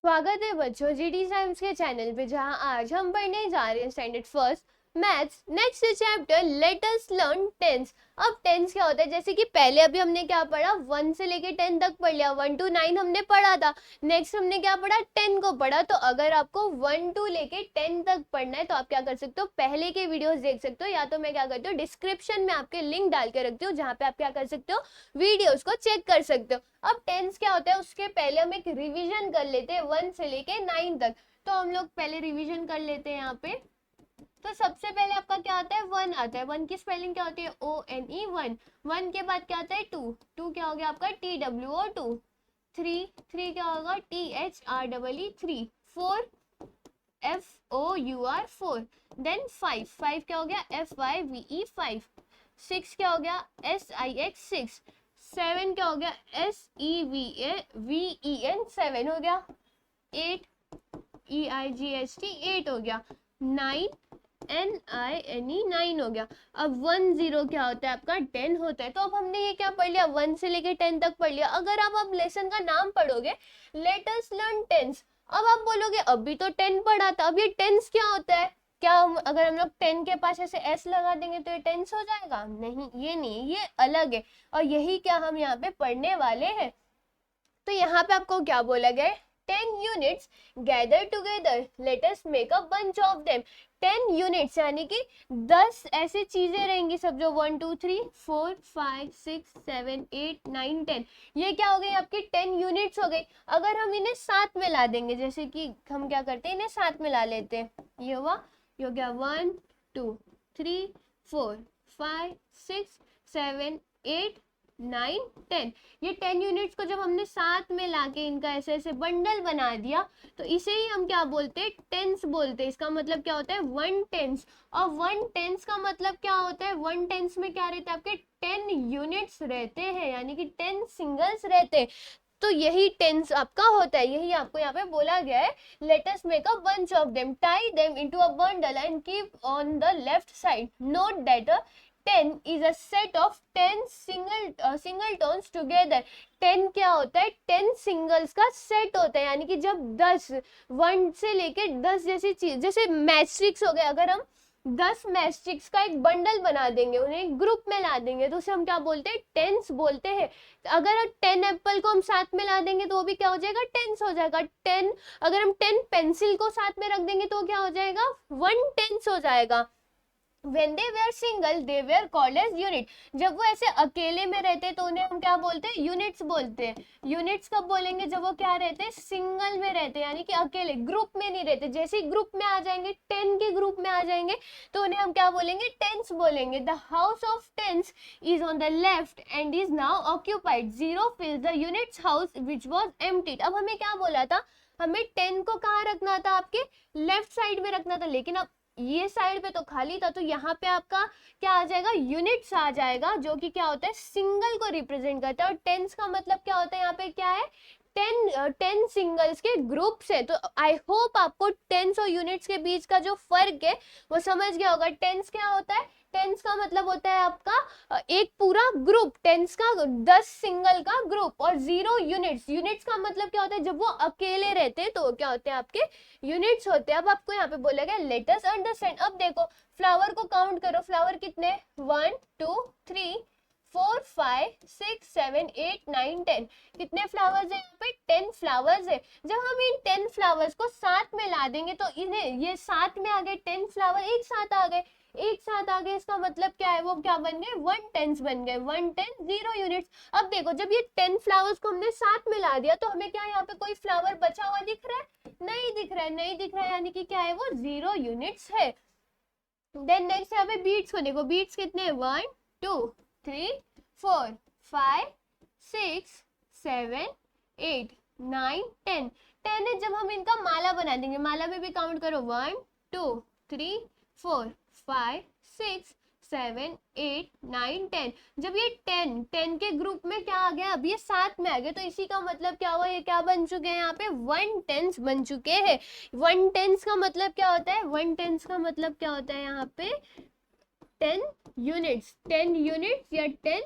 स्वागत है बच्चों जीडी साइंस के चैनल पे, जहां आज हम पढ़ने जा रहे हैं standard first maths next chapter let us learn tens. अब टेंस क्या होता है, जैसे कि पहले अभी हमने क्या पढ़ा, 1 से लेके 10 तक पढ़ लिया, 1 to 9 हमने पढ़ा था। नेक्स्ट हमने क्या पढ़ा, 10 को पढ़ा। तो अगर आपको 1 to लेके 10 तक पढ़ना है तो आप क्या कर सकते हो, पहले के वीडियोस देख सकते हो, या तो मैं क्या करती हूँ डिस्क्रिप्शन में आपके लिंक डाल के रखती हूँ, जहाँ पे आप क्या कर सकते हो, वीडियोस को चेक कर सकते हो। अब टेंस क्या होता है, उसके पहले हम एक रिवीजन कर लेते हैं 1 से लेके 9 तक। तो हम लोग पहले रिवीजन कर लेते हैं यहाँ पे। तो सबसे पहले आपका क्या आता है, 1 आता है। 1 की स्पेलिंग क्या होती है, ONE 1। 1 के बाद क्या आता है, 2। 2 क्या हो गया आपका, TWO 2। 3 3 क्या होगा, THREE 3। 4 FOUR 4। देन 5 5 क्या हो गया, FYVE 5। 6 क्या हो गया, SIX 6। 7 क्या हो गया, SEVEN 7 हो गया। 8 EIGHT 8 हो गया। 9 NINE 9 हो गया। अब 10 क्या होता है आपका, 10 होता है। तो अब हमने ये क्या पढ़ लिया, 1 से लेके 10 तक पढ़ लिया। अगर आप अब लेसन का नाम पढ़ोगे लेट अस लर्न टेंस, अब आप बोलोगे अभी तो 10 पढ़ा था, अब ये टेंस क्या होता है। क्या अगर हम लोग 10 के पास ऐसे एस लगा देंगे तो ये टेंस हो जाएगा, नहीं ये नहीं, ये अलग है। और यही क्या हम यहाँ पे पढ़ने वाले हैं। तो यहाँ पे आपको क्या बोला गया है, 10 units gather together let us make a bunch of them. 10 units यानी कि 10 ऐसी चीजें रहेंगी सब, जो 1 2 3 4 5 6 7 8 9 10, ये क्या हो गई आपकी 10 यूनिट्स हो गई। अगर हम इन्हें साथ में ला देंगे, जैसे कि हम क्या करते हैं, इन्हें साथ में ला लेते हैं, ये हुआ, ये हो गया 1 2 3 4 5 6 7 8 9 10। ये 10 यूनिट्स को जब हमने साथ में लाके इनका ऐसे ऐसे बंडल बना दिया, तो इसे ही हम क्या बोलते हैं, टेंस बोलते हैं। इसका मतलब क्या होता है, 1 टेंस। और 1 टेंस का मतलब क्या होता है, 1 टेंस में क्या रहता है, आपके 10 यूनिट्स रहते हैं, यानी कि 10 सिंगल्स रहते हैं। तो यही टेंस आपका होता है, यही आपको यहाँ पे बोला गया है। Let us make a bunch of them, tie them into a bundle and keep on the left side. Note that 10 is a set of 10 singletons together। 10 क्या होता है, 10 सिंगल्स का सेट होता है, यानी कि जब 10 1 से लेके 10 जैसी चीज, जैसे मैट्रिक्स हो गए, अगर हम 10 मैट्रिक्स का एक बंडल बना देंगे, उन्हें एक ग्रुप में ला देंगे, तो उसे हम क्या बोलते हैं, टेंस बोलते हैं। अगर 10 एप्पल को हम साथ में ला देंगे तो वो भी क्या हो जाएगा, टेंस हो जाएगा। 10 अगर हम 10 पेंसिल को साथ में रख देंगे तो क्या हो जाएगा, 1 टेंस हो जाएगा। When they were single, they were called as unit। जब वो ऐसे अकेले में रहते तो उन्हें हम क्या बोलते हैं, यूनिट्स बोलते हैं। यूनिट्स कब बोलेंगे, जब वो क्या रहते हैं, सिंगल में रहते हैं, यानी कि अकेले, ग्रुप में नहीं रहते। जैसे ही ग्रुप में आ जाएंगे, 10 के ग्रुप में आ जाएंगे, तो उन्हें हम क्या बोलेंगे, टेंस बोलेंगे। The house of tens is on the left and is now occupied. 0 fills the units house which was emptied. अब हमें क्या बोला था, हमें 10 को कहाँ रखना था, आपके लेफ्ट साइड में रखना था, लेकिन अब ये साइड पे तो खाली था, तो यहाँ पे आपका क्या आ जाएगा, यूनिट्स आ जाएगा, जो कि क्या होता है, सिंगल को रिप्रेजेंट करता है। और टेंस का मतलब क्या होता है, यहाँ पे क्या है, 10 सिंगल्स के ग्रुप्स है। तो आई होप आपको टेंस और यूनिट्स के बीच का जो फर्क है वो समझ गया होगा। टेंस क्या होता है, टेंस का मतलब होता है आपका एक पूरा ग्रुप, टेंस का 10 सिंगल का ग्रुप, और 0 यूनिट्स। यूनिट्स का मतलब क्या होता है, जब वो अकेले रहते हैं तो क्या होते हैं, आपके यूनिट्स होते हैं। अब आपको यहाँ पे बोला गया लेट अस अंडरस्टैंड। अब देखो फ्लावर को काउंट करो, फ्लावर कितने, 1 2 3 4 5 6 7 8 9 10। कितने फ्लावर्स है यहाँ पे, 10 फ्लावर्स है। जब हम इन 10 फ्लावर्स को साथ में ला देंगे तो इन्हें ये साथ में आ गए, 10 फ्लावर एक साथ आ गए, एक साथ आ गए। इसका मतलब क्या है, वो क्या बन गए, 1 टेंस बन गए। 1 10 0 यूनिट्स। अब देखो जब ये 10 फ्लावर्स को हमने साथ में ला दिया, तो हमें क्या यहाँ पे कोई फ्लावर बचा हुआ दिख रहा है, नहीं दिख रहा है, नहीं दिख रहा है, यानी कि क्या है, वो 0 यूनिट्स है। देन नेक्स्ट यहाँ पे बीट्स को देखो, बीट्स कितने हैं, 1 2 3 4 5 6 7 8 9 10। 10 है। जब हम इनका माला बना देंगे, माला में भी काउंट करो, 1 2 3 4 5 6 7 8 9 10। जब ये 10 के ग्रुप में क्या आ गया, अब ये साथ में आ गए, तो इसी का मतलब क्या हुआ, ये क्या बन चुके हैं, यहाँ पे 1 टेंस बन चुके हैं। 1 टेंस का मतलब क्या होता है, 1 टेंस का मतलब क्या होता है, यहाँ पे 10 यूनिट्स, 10 यूनिट्स या 10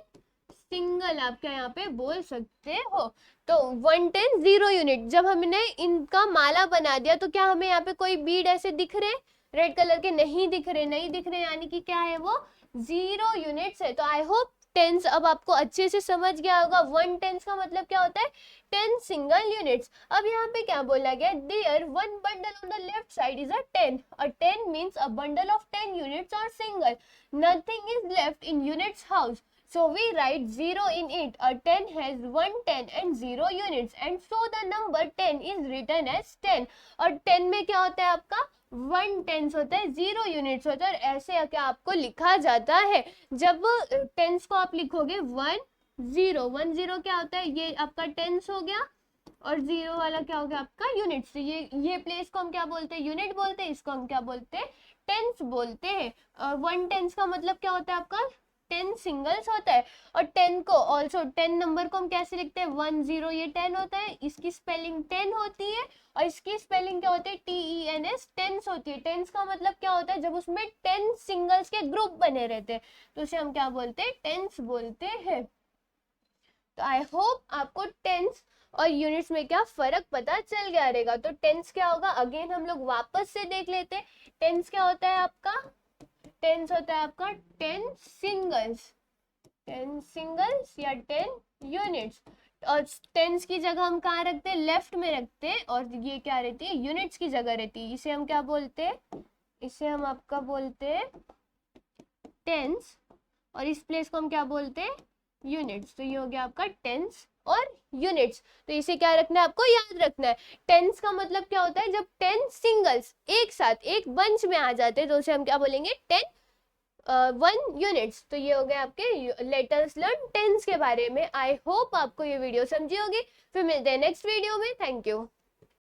सिंगल आप क्या यहाँ पे बोल सकते हो। तो 110 0 यूनिट। जब हमने इनका माला बना दिया तो क्या हमें यहाँ पे कोई बीड ऐसे दिख रहे रेड कलर के? नहीं दिख रहे, नहीं दिख रहे, यानी कि क्या है वो 0 यूनिट्स है। तो आई होप टेंस अब आपको अच्छे से समझ गया होगा। 1/10 का मतलब क्या होता है? 10 सिंगल यूनिट्स। अब यहाँ पे क्या बोला गया? There one bundle on the left side is a 10। A 10 means a bundle of 10 units और single. Nothing is left in units house, so we write 0 in it. A 10 has 1 10 and 0 units, and so the number 10 is written as 10. और 10 में क्या होता है आपका? 1/10 होता है, 0 units होता है, और ऐसे क्या आपको लिखा जाता है। जब टेंस को आप लिखोगे 1 0 1 0 क्या होता है? ये आपका टेंस हो गया, और 0 वाला क्या हो गया आपका? यूनिट्स। तो ये प्लेस को हम क्या बोलते हैं? यूनिट बोलते हैं। इसको हम क्या बोलते हैं? टेंस बोलते हैं। 1/10 का मतलब क्या होता है आपका? 10 सिंगल्स होता है। और 10 को ऑल्सो 10 नंबर को हम कैसे लिखते हैं? 1 0 ये 10 होता है, इसकी स्पेलिंग 10 होती है, और इसकी स्पेलिंग क्या होती है? TENS, टेंस होती है। टेंस का मतलब क्या होता है? जब उसमें 10 सिंगल्स के ग्रुप बने रहते हैं तो उसे हम क्या बोलते हैं? टेंस बोलते हैं। तो आई होप आपको टेंस और यूनिट्स में क्या फर्क पता चल गया रहेगा। तो टेंस क्या होगा? अगेन हम लोग वापस से देख लेते हैं। टेंस क्या होता है आपका? टेंस होता है आपका 10 सिंगल्स, 10 सिंगल्स या 10 यूनिट्स। और टेंस की जगह हम कहाँ रखते हैं? लेफ्ट में रखते हैं, और ये क्या रहती है? यूनिट्स की जगह रहती है। इसे हम क्या बोलते हैं? इसे हम आपका बोलते हैं टेंस, और इस प्लेस को हम क्या बोलते हैं? यूनिट्स। तो ये हो गया आपका टेंस और यूनिट्स। तो इसे क्या रखना है? आपको याद रखना है। टेंस का मतलब क्या होता है? जब 10 सिंगल्स एक साथ एक बंच में आ जाते हैं तो उसे हम क्या बोलेंगे? 1 यूनिट्स। तो ये हो गए आपके लेटर्स लर्न टेंस के बारे में। आई होप आपको ये वीडियो समझी होगी। फिर मिलते हैं नेक्स्ट वीडियो में। Thank you.